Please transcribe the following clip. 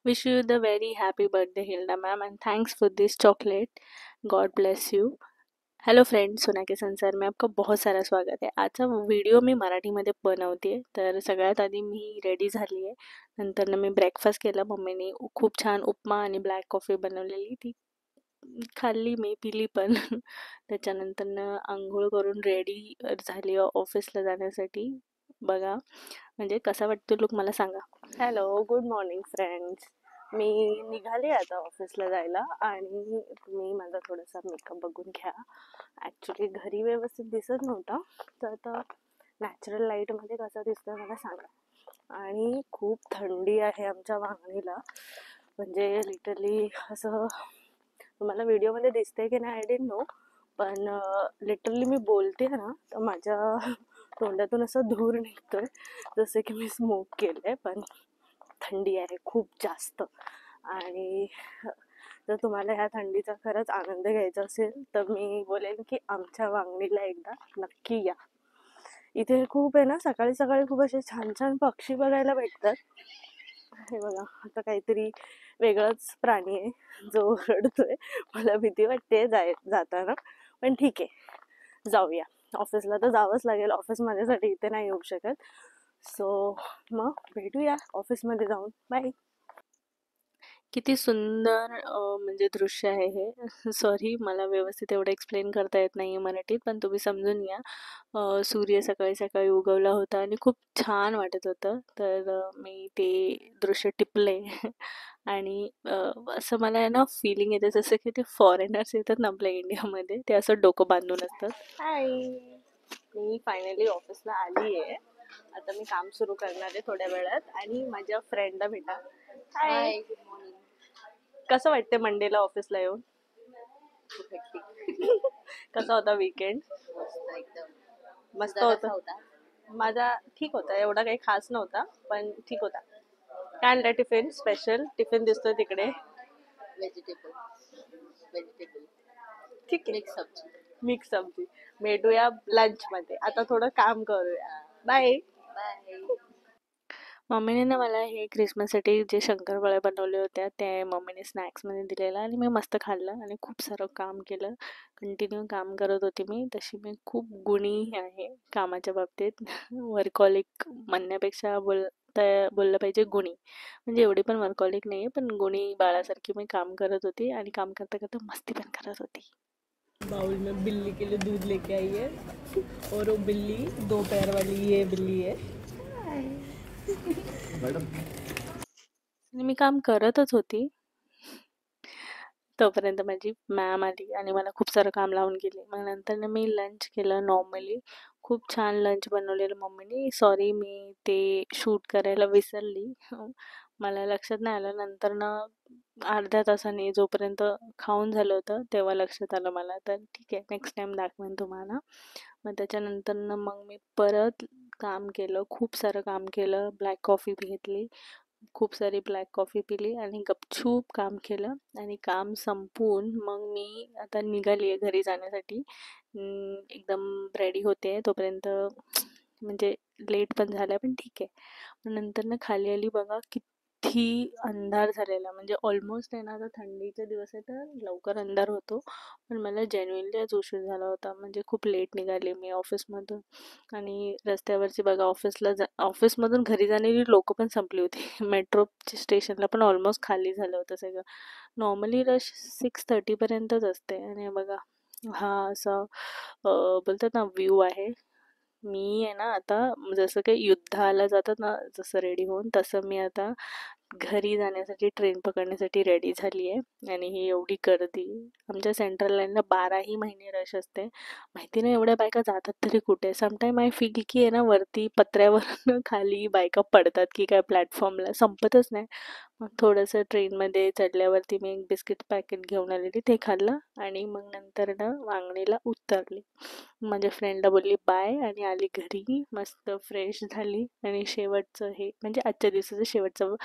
Wish you the very happy birthday, Hilda ma'am, and thanks for this chocolate. God bless you. Hello friends, सोना के संसार में आपका बहुत सारा स्वागत आहे. आजचा व्हिडिओ मी मराठीमध्ये बनवते. तर सगळ्यात आधी मी रेडी झाली आहे. नंतर मी ब्रेकफास्ट केला. मम्मीने खूप छान उपमा आणि ब्लॅक कॉफी बनवलेली, ती खाल्ली, मी पिली पण. त्याच्यानंतर आंघोळ करून रेडी झाली ऑफिसला जाण्यासाठी. बघा, म्हणजे कसा वाटतो लुक मला सांगा. Hello, good morning friends. मी निघाले आता ऑफिसला जायला आणि तुम्ही माझा थोडासा मेकअप बघून घ्या. ॲक्च्युली घरी व्यवस्थित दिसत नव्हता, तर आता नॅचरल लाईटमध्ये कसा दिसतोय मला सांगा. आणि खूप थंडी आहे आमच्या वांगणीला, म्हणजे लिटरली असं तुम्हाला व्हिडिओमध्ये दिसतंय की नाही आय डोंट नो, पण लिटरली मी बोलते ना तर माझ्या तोंडातून असं धूर निघतोय जसं की मी स्मोक केलंय. पण थंडी आहे खूप जास्त, आणि जर तुम्हाला ह्या थंडीचा खरंच आनंद घ्यायचा असेल तर मी बोलेन की आमच्या वांगणीला एकदा नक्की या. इथे खूप आहे ना, सकाळी सकाळी खूप असे छान छान पक्षी बघायला भेटतात. हे बघा, आता काहीतरी वेगळाच प्राणी आहे जो रडतोय. मला भीती वाटते जाताना, पण ठीक आहे, जाऊया. ऑफिसला तर जावंच लागेल, ऑफिस माझ्यासाठी इथे नाही येऊ शकत. सो मग भेटूया ऑफिसमध्ये जाऊन. बाय. किती सुंदर म्हणजे दृश्य आहे हे. सॉरी, मला व्यवस्थित एवढं एक्सप्लेन करता येत नाही मराठीत, पण तुम्ही समजून घ्या. सूर्य सकाळी सकाळी उगवला होता आणि खूप छान वाटत होतं. तर मी ते दृश्य टिपले. आणि असं मला आहे ना फीलिंग येते जसं की ते फॉरेनर्स येतात ना आपल्या इंडियामध्ये, ते असं डोकं बांधून असतात. हाय, मी फायनली ऑफिसला आली आहे. आता मी काम सुरू करणार आहे थोड्या वेळात, आणि माझ्या फ्रेंडला भेटा. हाय, कसं वाटते मंडेला ऑफिसला येऊन? कसा होता वीकेंड? मस्त होता. माझा ठीक होता, एवढा काही खास नव्हता, पण ठीक होता. काय आणलं टिफिन? स्पेशल टिफिन दिसतोय तिकडे. व्हेजिटेबल ठीक आहे, मिक्स सब्जी. भेटूया लंच मध्ये. आता थोडं काम करूया. बाय. मम्मीने ना मला हे क्रिसमससाठी जे शंकरपाळ्या बनवल्या होत्या ते मम्मीने स्नॅक्समध्ये दिलेलं, आणि मी मस्त खाल्लं आणि खूप सारं काम केलं. कंटिन्यू काम करत होते मी. तशी मी खूप गुणी आहे कामाच्या बाबतीत. वर्कहॉलिक म्हणण्यापेक्षा बोललं पाहिजे गुणी. म्हणजे एवढी पण वर्कहॉलिक नाही आहे, पण गुणी बाळासारखी मी काम करत होती, आणि काम करता करता मस्ती पण करत होती. बाउल में बिल्ली के लिए दूध लेके आई है, और वो बिल्ली 2 पैर वाली ये बिल्ली है. आणि मी काम करतच होती, तोपर्यंत माझी मॅम आली आणि मला खूप सारं काम लावून गेली. मग नंतर मी लंच केलं नॉर्मली. खूप छान लंच बनवलेलं मम्मीने. सॉरी, मी ते शूट करायला विसरली. मला लक्षात नाही आलं. नंतर अर्ध्या तासाने जोपर्यंत खाऊन झालं होतं तेव्हा लक्षात आलं मला. तर ठीक आहे, नेक्स्ट टाइम दाखवेन तुम्हाला. मग त्याच्यानंतर मग मी परत काम केलं, खूप सारं काम केलं. ब्लॅक कॉफी घेतली, खूप सारी ब्लॅक कॉफी पिली आणि गपचूप काम केलं. आणि काम संपवून मग मी आता निघाली आहे घरी जाण्यासाठी. एकदम रेडी होते तोपर्यंत, म्हणजे लेट पण झाला, पण ठीक आहे. नंतर खाली आली, बघा किती अंधार झालेला. म्हणजे ऑलमोस्ट आहे ना, आता थंडीचे दिवस आहे तर लवकर अंधार होतो, पण मला जेन्युइनली आज उशीर झाला होता. म्हणजे खूप लेट निघाले मी ऑफिसमधून. आणि रस्त्यावरची बघा, ऑफिसमधून घरी जाणारी लोक पण संपली होती. मेट्रोच्या स्टेशनला पण ऑलमोस्ट खाली झालं होतं सगळं. नॉर्मली रश 6:30पर्यंतच असते. आणि बघा, हा असा बोलतात ना व्ह्यू आहे. मी आहे ना आता जसं काही युद्धाला जातात ना, जसं रेडी होऊन, तसं मी आता घरी जाण्यासाठी ट्रेन पकडण्यासाठी रेडी झाली आहे. आणि ही एवढी गर्दी आमच्या सेंट्रल लाईनला 12ही महिने रश असते. माहिती नाही एवढ्या बायका जातात तरी कुठे. समटाईम आय फील की आहे ना, वरती पत्र्यावर खाली बायका पडतात की काय प्लॅटफॉर्मला, संपतच नाही. मग थोडंसं ट्रेनमध्ये चढल्यावरती मी एक बिस्किट पॅकेट घेऊन आलेली, ते खाल्लं आणि मग नंतर वांगणीला उतरली. माझ्या फ्रेंडला बोलली बाय आणि आली घरी. मस्त फ्रेश झाली आणि शेवटचं हे म्हणजे आजच्या दिवसाचं शेवटचं